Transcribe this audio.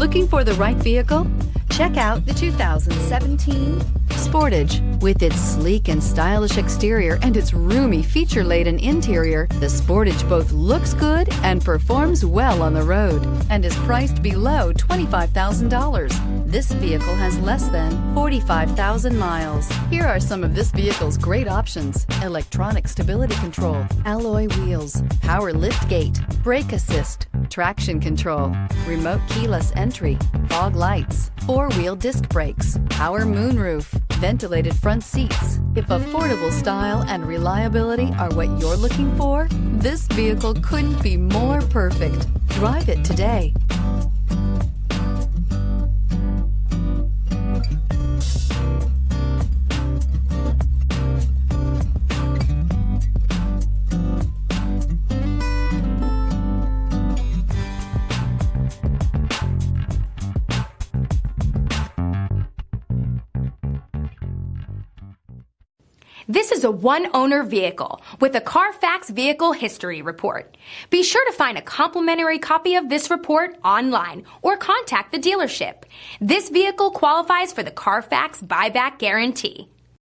Looking for the right vehicle? Check out the 2017 Sportage. With its sleek and stylish exterior and its roomy feature-laden interior, the Sportage both looks good and performs well on the road and is priced below $25,000. This vehicle has less than 45,000 miles. Here are some of this vehicle's great options: electronic stability control, alloy wheels, power liftgate, brake assist, traction control, remote keyless entry, fog lights, four-wheel disc brakes, power moonroof, ventilated front seats. If affordable style and reliability are what you're looking for, this vehicle couldn't be more perfect. Drive it today. This is a one-owner vehicle with a CARFAX Vehicle History Report. Be sure to find a complimentary copy of this report online or contact the dealership. This vehicle qualifies for the CARFAX Buyback Guarantee.